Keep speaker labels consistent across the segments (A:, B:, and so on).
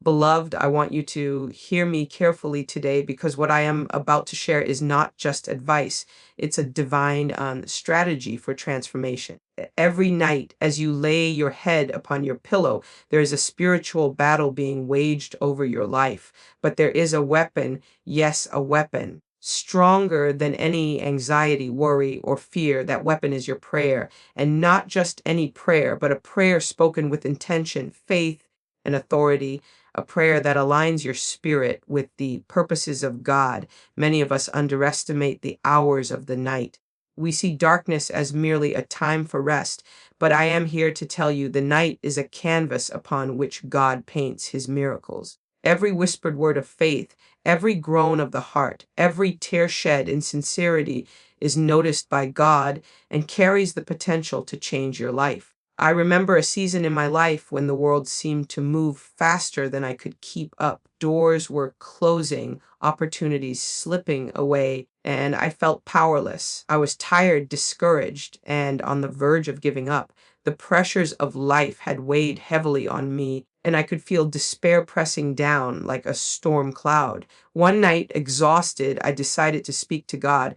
A: Beloved, I want you to hear me carefully today because what I am about to share is not just advice. It's a divine strategy for transformation. Every night, as you lay your head upon your pillow, there is a spiritual battle being waged over your life. But there is a weapon, yes, a weapon, stronger than any anxiety, worry, or fear. That weapon is your prayer. And not just any prayer, but a prayer spoken with intention, faith, and authority, a prayer that aligns your spirit with the purposes of God. Many of us underestimate the hours of the night. We see darkness as merely a time for rest, but I am here to tell you the night is a canvas upon which God paints his miracles. Every whispered word of faith, every groan of the heart, every tear shed in sincerity is noticed by God and carries the potential to change your life. I remember a season in my life when the world seemed to move faster than I could keep up. Doors were closing, opportunities slipping away, and I felt powerless. I was tired, discouraged, and on the verge of giving up. The pressures of life had weighed heavily on me, and I could feel despair pressing down like a storm cloud. One night, exhausted, I decided to speak to God,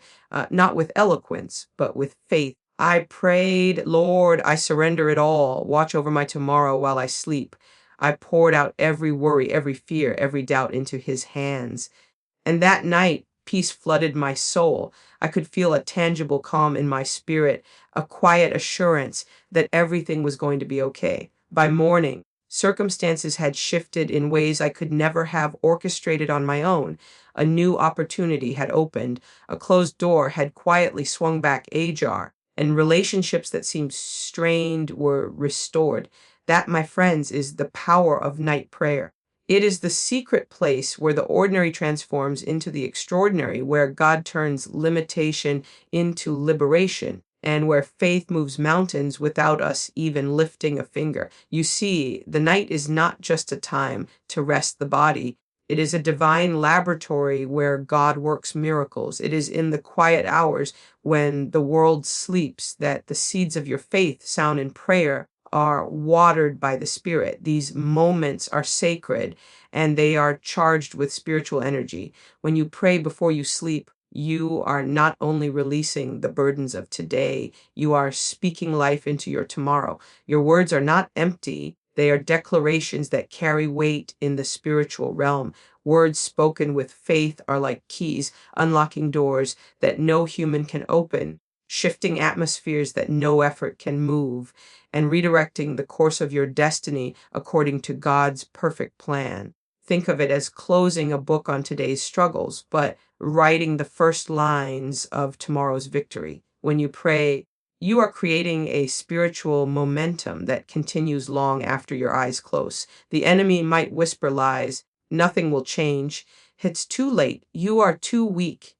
A: not with eloquence, but with faith. I prayed, Lord, I surrender it all. Watch over my tomorrow while I sleep. I poured out every worry, every fear, every doubt into his hands. And that night, peace flooded my soul. I could feel a tangible calm in my spirit, a quiet assurance that everything was going to be okay. By morning, circumstances had shifted in ways I could never have orchestrated on my own. A new opportunity had opened, a closed door had quietly swung back ajar, and relationships that seemed strained were restored. That, my friends, is the power of night prayer. It is the secret place where the ordinary transforms into the extraordinary, where God turns limitation into liberation, and where faith moves mountains without us even lifting a finger. You see, the night is not just a time to rest the body. It is a divine laboratory where God works miracles. It is in the quiet hours when the world sleeps that the seeds of your faith sound in prayer are watered by the Spirit. These moments are sacred and they are charged with spiritual energy. When you pray before you sleep, you are not only releasing the burdens of today, you are speaking life into your tomorrow. Your words are not empty. They are declarations that carry weight in the spiritual realm. Words spoken with faith are like keys, unlocking doors that no human can open, shifting atmospheres that no effort can move, and redirecting the course of your destiny according to God's perfect plan. Think of it as closing a book on today's struggles, but writing the first lines of tomorrow's victory. When you pray, you are creating a spiritual momentum that continues long after your eyes close. The enemy might whisper lies. Nothing will change. It's too late. You are too weak.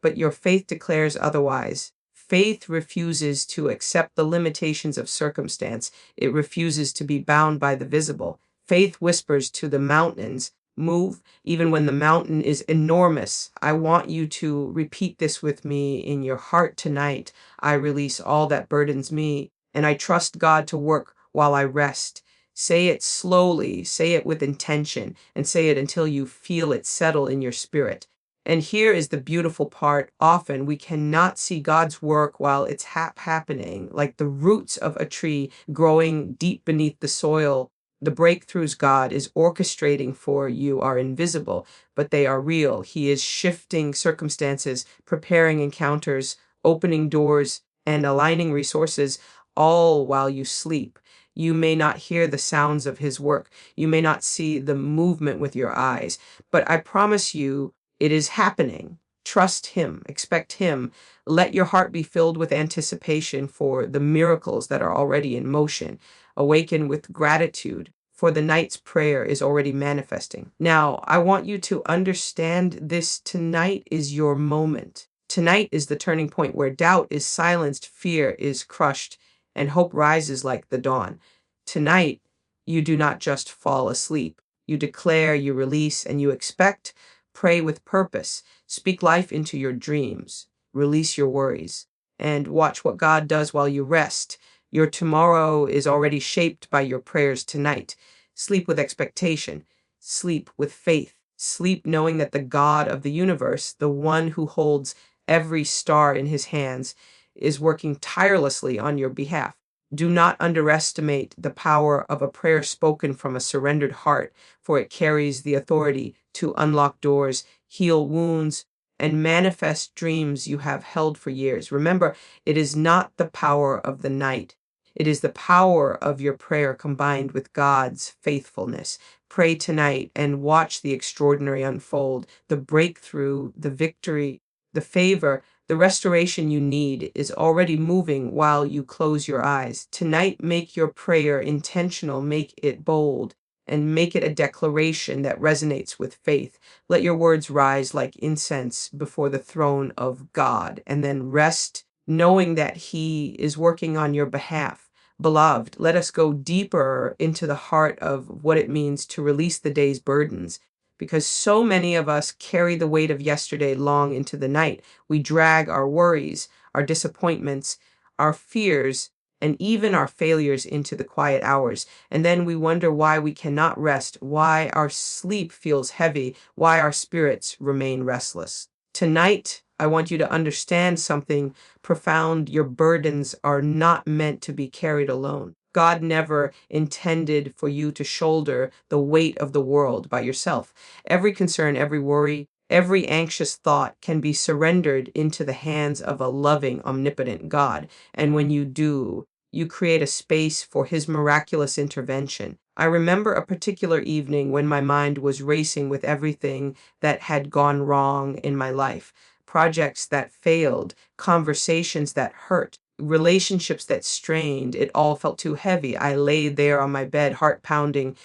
A: But your faith declares otherwise. Faith refuses to accept the limitations of circumstance. It refuses to be bound by the visible. Faith whispers to the mountains, move, even when the mountain is enormous. I want you to repeat this with me in your heart tonight. I release all that burdens me, and I trust God to work while I rest. Say it slowly, say it with intention, and say it until you feel it settle in your spirit. And here is the beautiful part. Often we cannot see God's work while it's happening, like the roots of a tree growing deep beneath the soil. The breakthroughs God is orchestrating for you are invisible, but they are real. He is shifting circumstances, preparing encounters, opening doors, and aligning resources, all while you sleep. You may not hear the sounds of his work. You may not see the movement with your eyes, but I promise you, it is happening. Trust him, expect him. Let your heart be filled with anticipation for the miracles that are already in motion. Awaken with gratitude, for the night's prayer is already manifesting. Now, I want you to understand this. Tonight is your moment. Tonight is the turning point where doubt is silenced, fear is crushed, and hope rises like the dawn. Tonight, you do not just fall asleep. You declare, you release, and you expect. Pray with purpose. Speak life into your dreams. Release your worries. And watch what God does while you rest. Your tomorrow is already shaped by your prayers tonight. Sleep with expectation. Sleep with faith. Sleep knowing that the God of the universe, the one who holds every star in his hands, is working tirelessly on your behalf. Do not underestimate the power of a prayer spoken from a surrendered heart, for it carries the authority to unlock doors, heal wounds, and manifest dreams you have held for years. Remember, it is not the power of the night. It is the power of your prayer combined with God's faithfulness. Pray tonight and watch the extraordinary unfold, the breakthrough, the victory, the favor, the restoration you need is already moving while you close your eyes. Tonight, make your prayer intentional, make it bold, and make it a declaration that resonates with faith. Let your words rise like incense before the throne of God, and then rest knowing that He is working on your behalf. Beloved, let us go deeper into the heart of what it means to release the day's burdens, because so many of us carry the weight of yesterday long into the night. We drag our worries, our disappointments, our fears, and even our failures into the quiet hours. And then we wonder why we cannot rest, why our sleep feels heavy, why our spirits remain restless. Tonight, I want you to understand something profound. Your burdens are not meant to be carried alone. God never intended for you to shoulder the weight of the world by yourself. Every concern, every worry, every anxious thought can be surrendered into the hands of a loving, omnipotent God. And when you do, you create a space for His miraculous intervention. I remember a particular evening when my mind was racing with everything that had gone wrong in my life. Projects that failed, conversations that hurt, relationships that strained. It all felt too heavy. I lay there on my bed, heart pounding,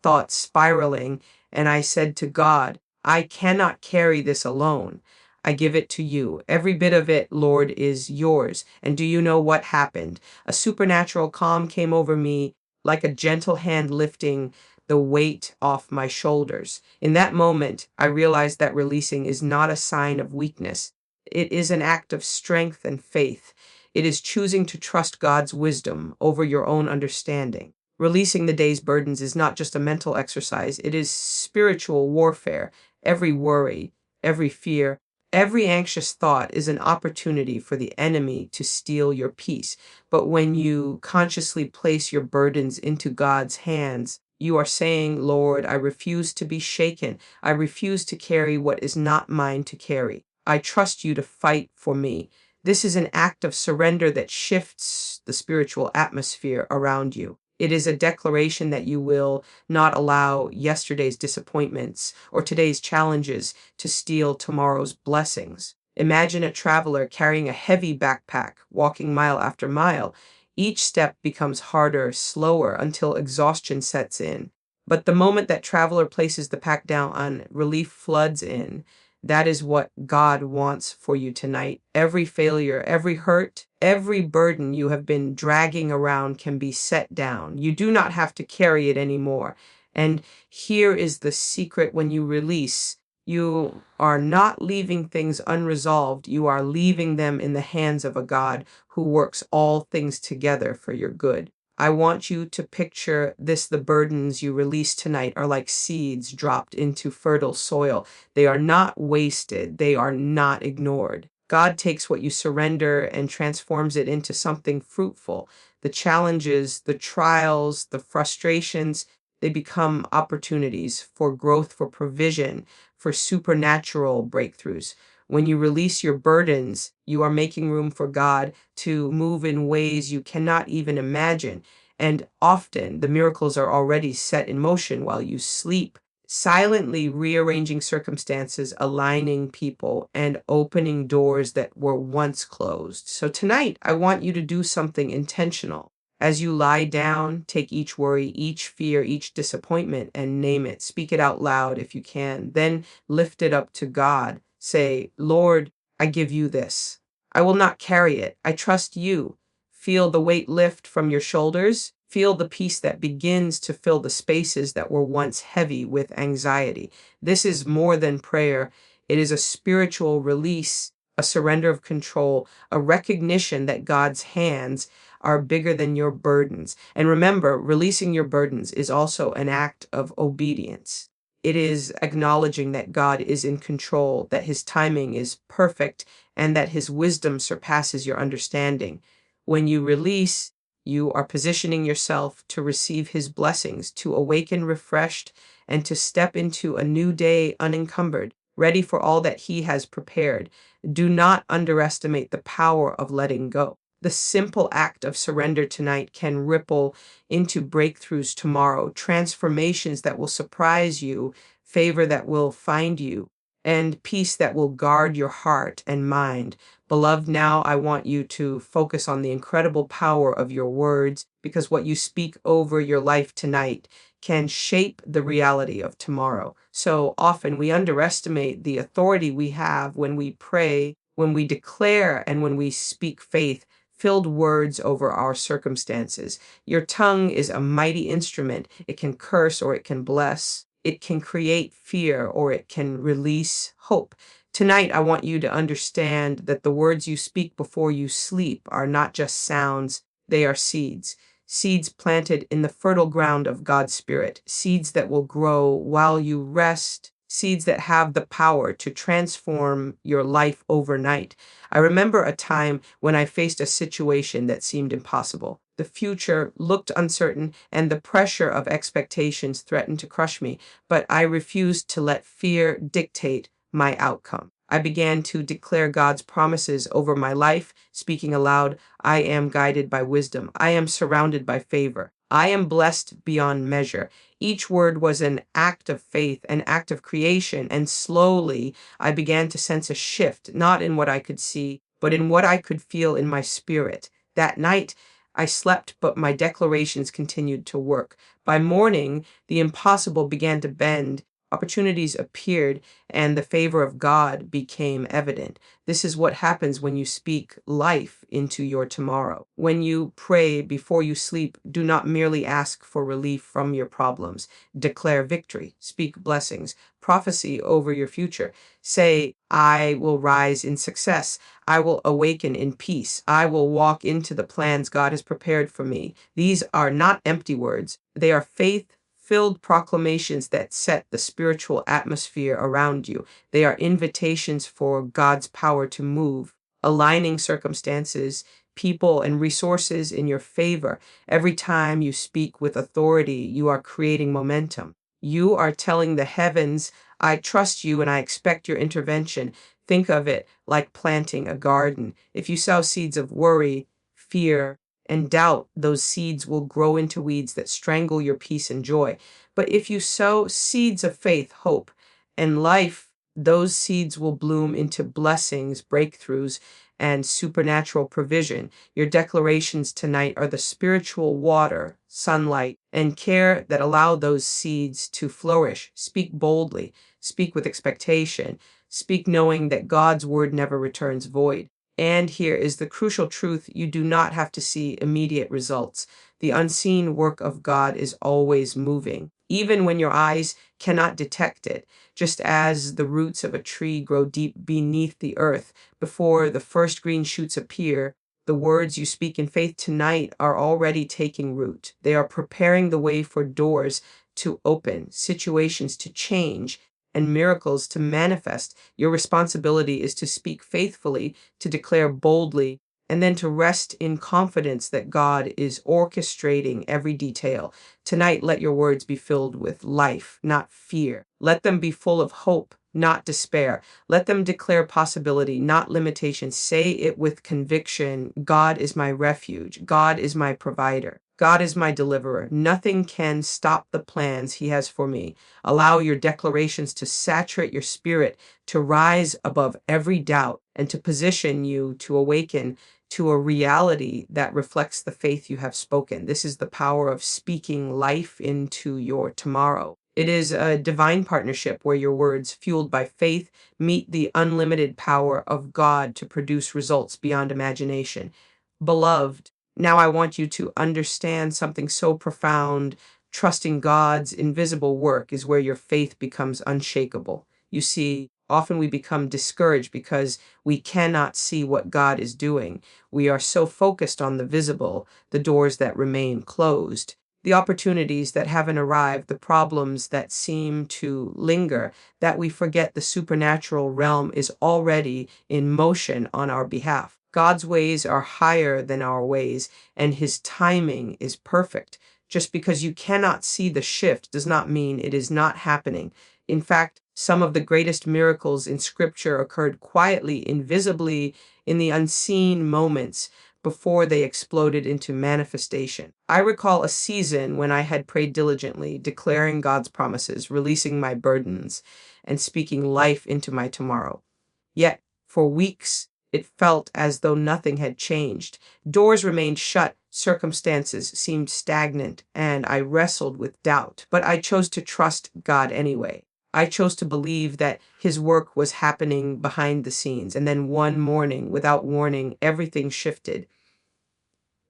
A: thoughts spiraling, and I said to God, I cannot carry this alone. I give it to you. Every bit of it, Lord, is yours. And do you know what happened? A supernatural calm came over me, like a gentle hand lifting the weight off my shoulders. In that moment, I realized that releasing is not a sign of weakness. It is an act of strength and faith. It is choosing to trust God's wisdom over your own understanding. Releasing the day's burdens is not just a mental exercise, it is spiritual warfare. Every worry, every fear, every anxious thought is an opportunity for the enemy to steal your peace. But when you consciously place your burdens into God's hands, you are saying, Lord, I refuse to be shaken. I refuse to carry what is not mine to carry. I trust you to fight for me. This is an act of surrender that shifts the spiritual atmosphere around you. It is a declaration that you will not allow yesterday's disappointments or today's challenges to steal tomorrow's blessings. Imagine a traveler carrying a heavy backpack, walking mile after mile. Each step becomes harder, slower, until exhaustion sets in. But the moment that traveler places the pack down and relief floods in, that is what God wants for you tonight. Every failure, every hurt, every burden you have been dragging around can be set down. You do not have to carry it anymore. And here is the secret: when you release, you are not leaving things unresolved. You are leaving them in the hands of a God who works all things together for your good. I want you to picture this: the burdens you release tonight are like seeds dropped into fertile soil. They are not wasted, they are not ignored. God takes what you surrender and transforms it into something fruitful. The challenges, the trials, the frustrations, they become opportunities for growth, for provision, for supernatural breakthroughs. When you release your burdens, you are making room for God to move in ways you cannot even imagine. And often the miracles are already set in motion while you sleep, silently rearranging circumstances, aligning people, and opening doors that were once closed. So tonight, I want you to do something intentional. As you lie down, take each worry, each fear, each disappointment, and name it. Speak it out loud if you can. Then lift it up to God. Say, Lord, I give you this. I will not carry it. I trust you. Feel the weight lift from your shoulders. Feel the peace that begins to fill the spaces that were once heavy with anxiety. This is more than prayer. It is a spiritual release, a surrender of control, a recognition that God's hands are bigger than your burdens. And remember, releasing your burdens is also an act of obedience. It is acknowledging that God is in control, that his timing is perfect, and that his wisdom surpasses your understanding. When you release, you are positioning yourself to receive his blessings, to awaken refreshed, and to step into a new day unencumbered, ready for all that he has prepared. Do not underestimate the power of letting go. The simple act of surrender tonight can ripple into breakthroughs tomorrow, transformations that will surprise you, favor that will find you, and peace that will guard your heart and mind. Beloved, now I want you to focus on the incredible power of your words, because what you speak over your life tonight can shape the reality of tomorrow. So often we underestimate the authority we have when we pray, when we declare, and when we speak faith filled words over our circumstances. Your tongue is a mighty instrument. It can curse or it can bless. It can create fear or it can release hope. Tonight, I want you to understand that the words you speak before you sleep are not just sounds, they are seeds. Seeds planted in the fertile ground of God's Spirit, seeds that will grow while you rest, seeds that have the power to transform your life overnight. I remember a time when I faced a situation that seemed impossible. The future looked uncertain, and the pressure of expectations threatened to crush me, but I refused to let fear dictate my outcome. I began to declare God's promises over my life, speaking aloud, I am guided by wisdom. I am surrounded by favor. I am blessed beyond measure. Each word was an act of faith, an act of creation, and slowly I began to sense a shift, not in what I could see, but in what I could feel in my spirit. That night, I slept, but my declarations continued to work. By morning, the impossible began to bend. Opportunities appeared, and the favor of God became evident. This is what happens when you speak life into your tomorrow. When you pray before you sleep, do not merely ask for relief from your problems. Declare victory. Speak blessings. Prophecy over your future. Say, I will rise in success. I will awaken in peace. I will walk into the plans God has prepared for me. These are not empty words. They are faith filled proclamations that set the spiritual atmosphere around you. They are invitations for God's power to move, aligning circumstances, people, and resources in your favor. Every time you speak with authority, you are creating momentum. You are telling the heavens, I trust you and I expect your intervention. Think of it like planting a garden. If you sow seeds of worry, fear, and doubt, those seeds will grow into weeds that strangle your peace and joy. But if you sow seeds of faith, hope, and life, those seeds will bloom into blessings, breakthroughs, and supernatural provision. Your declarations tonight are the spiritual water, sunlight, and care that allow those seeds to flourish. Speak boldly, speak with expectation, speak knowing that God's word never returns void. And here is the crucial truth: you do not have to see immediate results. The unseen work of God is always moving, even when your eyes cannot detect it. Just as the roots of a tree grow deep beneath the earth before the first green shoots appear, the words you speak in faith tonight are already taking root. They are preparing the way for doors to open, situations to change, and miracles to manifest. Your responsibility is to speak faithfully, to declare boldly, and then to rest in confidence that God is orchestrating every detail. Tonight, let your words be filled with life, not fear. Let them be full of hope, not despair. Let them declare possibility, not limitation. Say it with conviction. God is my refuge. God is my provider. God is my deliverer. Nothing can stop the plans he has for me. Allow your declarations to saturate your spirit, to rise above every doubt, and to position you to awaken to a reality that reflects the faith you have spoken. This is the power of speaking life into your tomorrow. It is a divine partnership where your words, fueled by faith, meet the unlimited power of God to produce results beyond imagination. Beloved, now I want you to understand something so profound. Trusting God's invisible work is where your faith becomes unshakable. You see, often we become discouraged because we cannot see what God is doing. We are so focused on the visible, the doors that remain closed. The opportunities that haven't arrived, the problems that seem to linger, that we forget the supernatural realm is already in motion on our behalf. God's ways are higher than our ways, and his timing is perfect. Just because you cannot see the shift does not mean it is not happening. In fact, some of the greatest miracles in Scripture occurred quietly, invisibly, in the unseen moments before they exploded into manifestation. I recall a season when I had prayed diligently, declaring God's promises, releasing my burdens, and speaking life into my tomorrow. Yet, for weeks, it felt as though nothing had changed. Doors remained shut, circumstances seemed stagnant, and I wrestled with doubt. But I chose to trust God anyway. I chose to believe that his work was happening behind the scenes. And then one morning, without warning, everything shifted.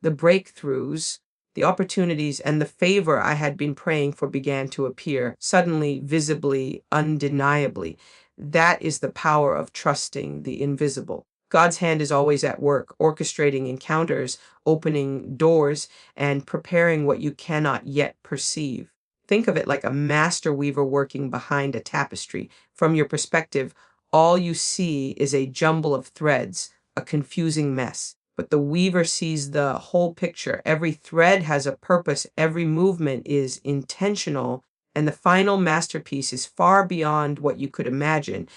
A: The breakthroughs, the opportunities, and the favor I had been praying for began to appear, suddenly, visibly, undeniably. That is the power of trusting the invisible. God's hand is always at work, orchestrating encounters, opening doors, and preparing what you cannot yet perceive. Think of it like a master weaver working behind a tapestry. From your perspective, all you see is a jumble of threads, a confusing mess. But the weaver sees the whole picture. Every thread has a purpose, every movement is intentional, and the final masterpiece is far beyond what you could imagine.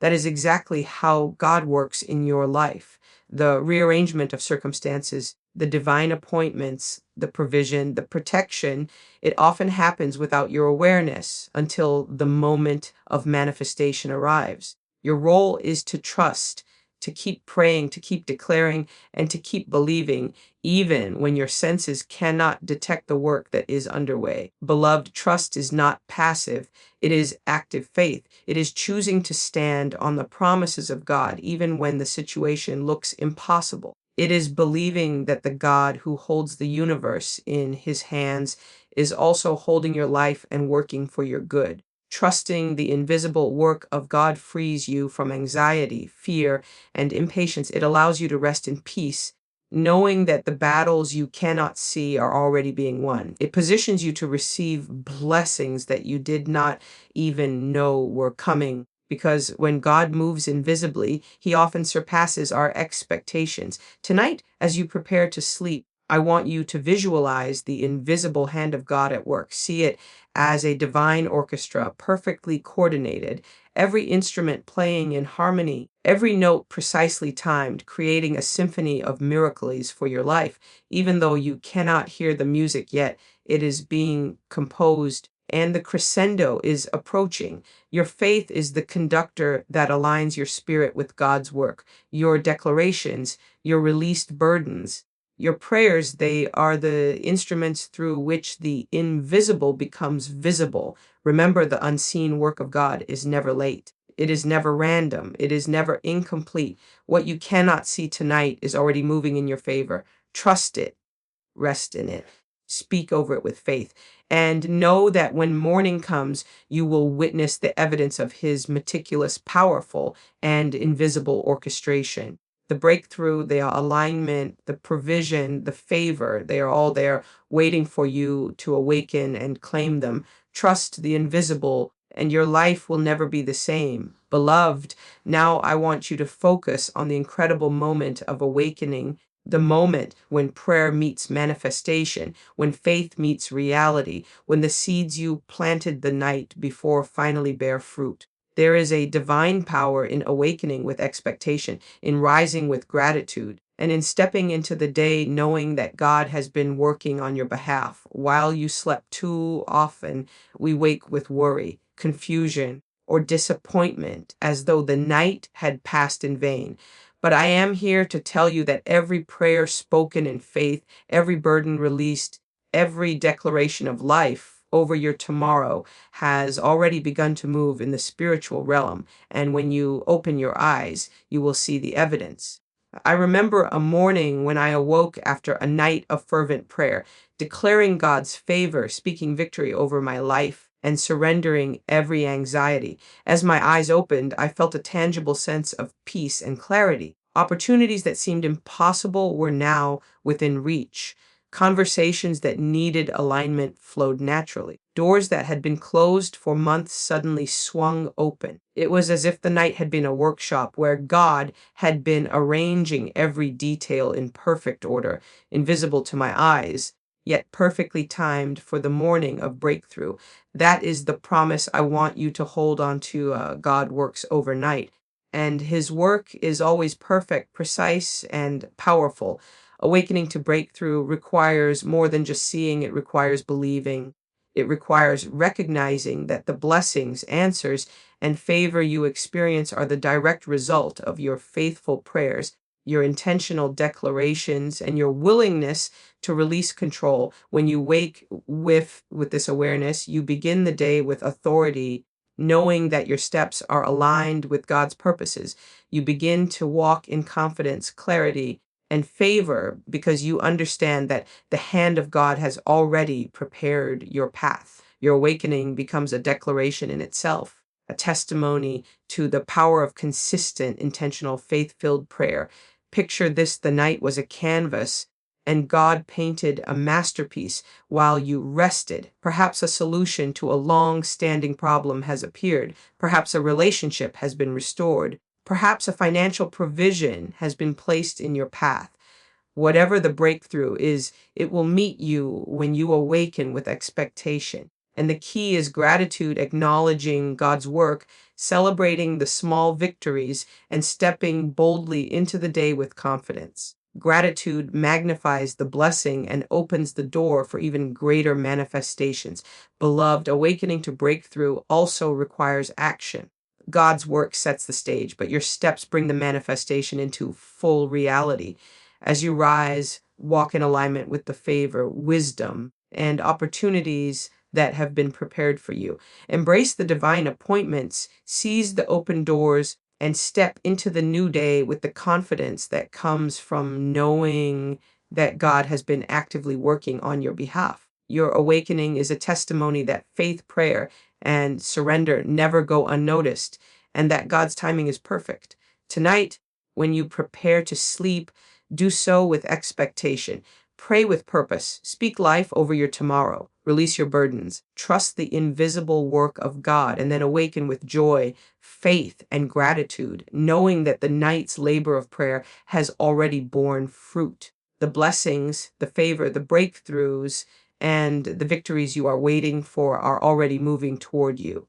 A: That is exactly how God works in your life. The rearrangement of circumstances, the divine appointments, the provision, the protection, it often happens without your awareness until the moment of manifestation arrives. Your role is to trust, to keep praying, to keep declaring, and to keep believing, even when your senses cannot detect the work that is underway. Beloved, trust is not passive, it is active faith. It is choosing to stand on the promises of God, even when the situation looks impossible. It is believing that the God who holds the universe in his hands is also holding your life and working for your good. Trusting the invisible work of God frees you from anxiety, fear, and impatience. It allows you to rest in peace, knowing that the battles you cannot see are already being won. It positions you to receive blessings that you did not even know were coming. Because when God moves invisibly, he often surpasses our expectations. Tonight, as you prepare to sleep, I want you to visualize the invisible hand of God at work. See it as a divine orchestra, perfectly coordinated, every instrument playing in harmony, every note precisely timed, creating a symphony of miracles for your life. Even though you cannot hear the music yet, it is being composed and the crescendo is approaching. Your faith is the conductor that aligns your spirit with God's work. Your declarations, your released burdens, your prayers, they are the instruments through which the invisible becomes visible. Remember, the unseen work of God is never late. It is never random. It is never incomplete. What you cannot see tonight is already moving in your favor. Trust it. Rest in it. Speak over it with faith. And know that when morning comes, you will witness the evidence of his meticulous, powerful, and invisible orchestration. The breakthrough, the alignment, the provision, the favor, they are all there waiting for you to awaken and claim them. Trust the invisible, and your life will never be the same. Beloved, now I want you to focus on the incredible moment of awakening, the moment when prayer meets manifestation, when faith meets reality, when the seeds you planted the night before finally bear fruit. There is a divine power in awakening with expectation, in rising with gratitude, and in stepping into the day knowing that God has been working on your behalf. While you slept, too often we wake with worry, confusion, or disappointment as though the night had passed in vain. But I am here to tell you that every prayer spoken in faith, every burden released, every declaration of life over your tomorrow has already begun to move in the spiritual realm. And when you open your eyes, you will see the evidence. I remember a morning when I awoke after a night of fervent prayer, declaring God's favor, speaking victory over my life, and surrendering every anxiety. As my eyes opened, I felt a tangible sense of peace and clarity. Opportunities that seemed impossible were now within reach. Conversations that needed alignment flowed naturally. Doors that had been closed for months suddenly swung open. It was as if the night had been a workshop where God had been arranging every detail in perfect order, invisible to my eyes, yet perfectly timed for the morning of breakthrough. That is the promise I want you to hold on to. God works overnight, and his work is always perfect, precise, and powerful. Awakening to breakthrough requires more than just seeing, it requires believing. It requires recognizing that the blessings, answers, and favor you experience are the direct result of your faithful prayers, your intentional declarations, and your willingness to release control. When you wake with this awareness, you begin the day with authority, knowing that your steps are aligned with God's purposes. You begin to walk in confidence, clarity, and favor because you understand that the hand of God has already prepared your path. Your awakening becomes a declaration in itself, a testimony to the power of consistent, intentional, faith-filled prayer. Picture this: the night was a canvas, and God painted a masterpiece while you rested. Perhaps a solution to a long-standing problem has appeared. Perhaps a relationship has been restored. Perhaps a financial provision has been placed in your path. Whatever the breakthrough is, it will meet you when you awaken with expectation. And the key is gratitude, acknowledging God's work, celebrating the small victories, and stepping boldly into the day with confidence. Gratitude magnifies the blessing and opens the door for even greater manifestations. Beloved, awakening to breakthrough also requires action. God's work sets the stage, but your steps bring the manifestation into full reality. As you rise, walk in alignment with the favor, wisdom, and opportunities that have been prepared for you. Embrace the divine appointments, seize the open doors, and step into the new day with the confidence that comes from knowing that God has been actively working on your behalf. Your awakening is a testimony that faith, prayer, and surrender never go unnoticed, and that God's timing is perfect. Tonight, when you prepare to sleep, do so with expectation. Pray with purpose. Speak life over your tomorrow. Release your burdens. Trust the invisible work of God, and then awaken with joy, faith, and gratitude, knowing that the night's labor of prayer has already borne fruit. The blessings, the favor, the breakthroughs, and the victories you are waiting for are already moving toward you.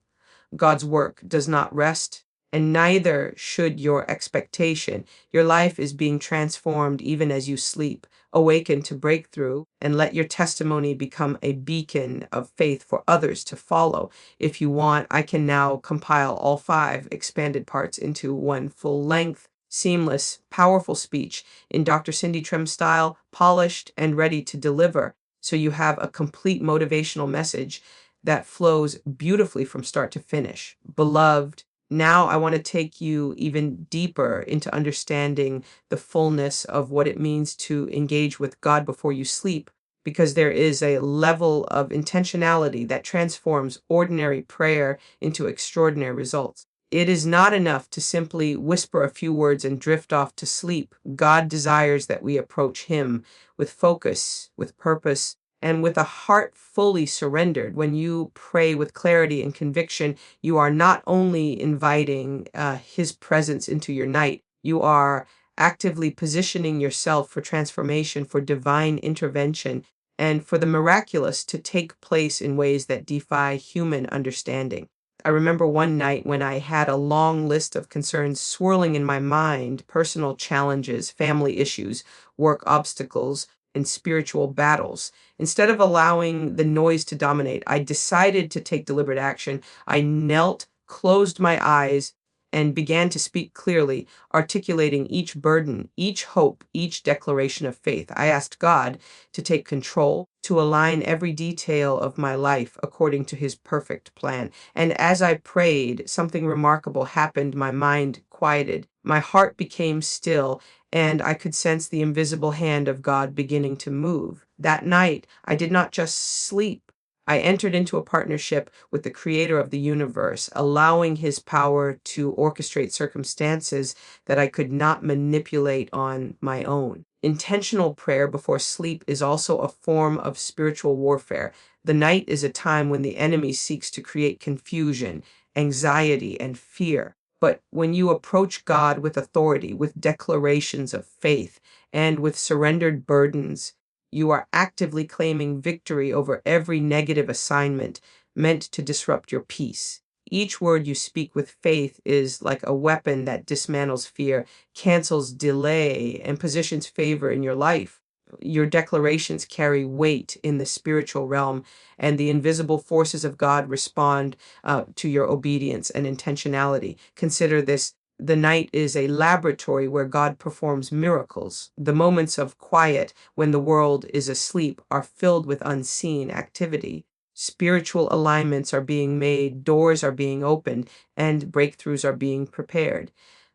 A: God's work does not rest, and neither should your expectation. Your life is being transformed even as you sleep. Awaken to breakthrough, and let your testimony become a beacon of faith for others to follow. If you want, I can now compile all 5 expanded parts into one full-length, seamless, powerful speech in Dr. Cindy Trimm style, polished and ready to deliver. So you have a complete motivational message that flows beautifully from start to finish. Beloved, now I want to take you even deeper into understanding the fullness of what it means to engage with God before you sleep, because there is a level of intentionality that transforms ordinary prayer into extraordinary results. It is not enough to simply whisper a few words and drift off to sleep. God desires that we approach Him with focus, with purpose, and with a heart fully surrendered. When you pray with clarity and conviction, you are not only inviting His presence into your night, you are actively positioning yourself for transformation, for divine intervention, and for the miraculous to take place in ways that defy human understanding. I remember one night when I had a long list of concerns swirling in my mind: personal challenges, family issues, work obstacles, and spiritual battles. Instead of allowing the noise to dominate, I decided to take deliberate action. I knelt, closed my eyes, and began to speak clearly, articulating each burden, each hope, each declaration of faith. I asked God to take control, to align every detail of my life according to His perfect plan. And as I prayed, something remarkable happened. My mind quieted, my heart became still, and I could sense the invisible hand of God beginning to move. That night, I did not just sleep. I entered into a partnership with the Creator of the universe, allowing His power to orchestrate circumstances that I could not manipulate on my own. Intentional prayer before sleep is also a form of spiritual warfare. The night is a time when the enemy seeks to create confusion, anxiety, and fear. But when you approach God with authority, with declarations of faith, and with surrendered burdens, you are actively claiming victory over every negative assignment meant to disrupt your peace. Each word you speak with faith is like a weapon that dismantles fear, cancels delay, and positions favor in your life. Your declarations carry weight in the spiritual realm, and the invisible forces of God respond to your obedience and intentionality. Consider this: the night is a laboratory where God performs miracles. The moments of quiet when the world is asleep are filled with unseen activity. Spiritual alignments are being made, doors are being opened, and breakthroughs are being prepared.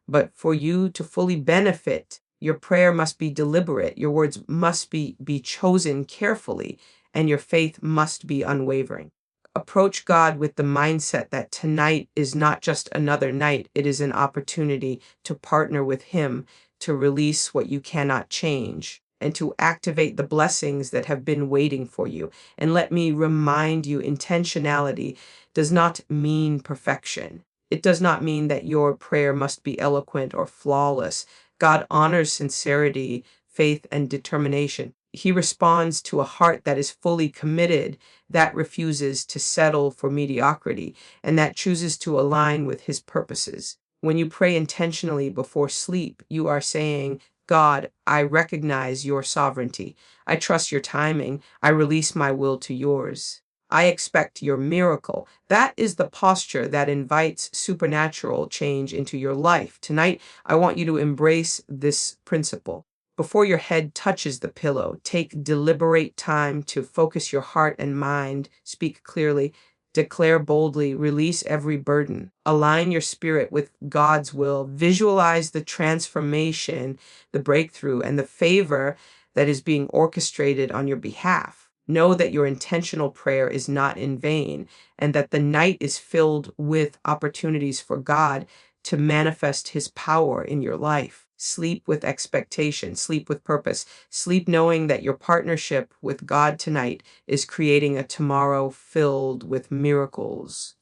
A: But for you to fully benefit, your prayer must be deliberate, your words must be chosen carefully, and your faith must be unwavering. Approach God with the mindset that tonight is not just another night, it is an opportunity to partner with Him, to release what you cannot change, and to activate the blessings that have been waiting for you. And let me remind you, intentionality does not mean perfection. It does not mean that your prayer must be eloquent or flawless. God honors sincerity, faith, and determination. He responds to a heart that is fully committed, that refuses to settle for mediocrity, and that chooses to align with His purposes. When you pray intentionally before sleep, you are saying, God, I recognize your sovereignty. I trust your timing. I release my will to yours. I expect your miracle. That is the posture that invites supernatural change into your life. Tonight, I want you to embrace this principle. Before your head touches the pillow, take deliberate time to focus your heart and mind, speak clearly, declare boldly, release every burden, align your spirit with God's will, visualize the transformation, the breakthrough, and the favor that is being orchestrated on your behalf. Know that your intentional prayer is not in vain, and that the night is filled with opportunities for God to manifest His power in your life. Sleep with expectation, sleep with purpose, sleep knowing that your partnership with God tonight is creating a tomorrow filled with miracles.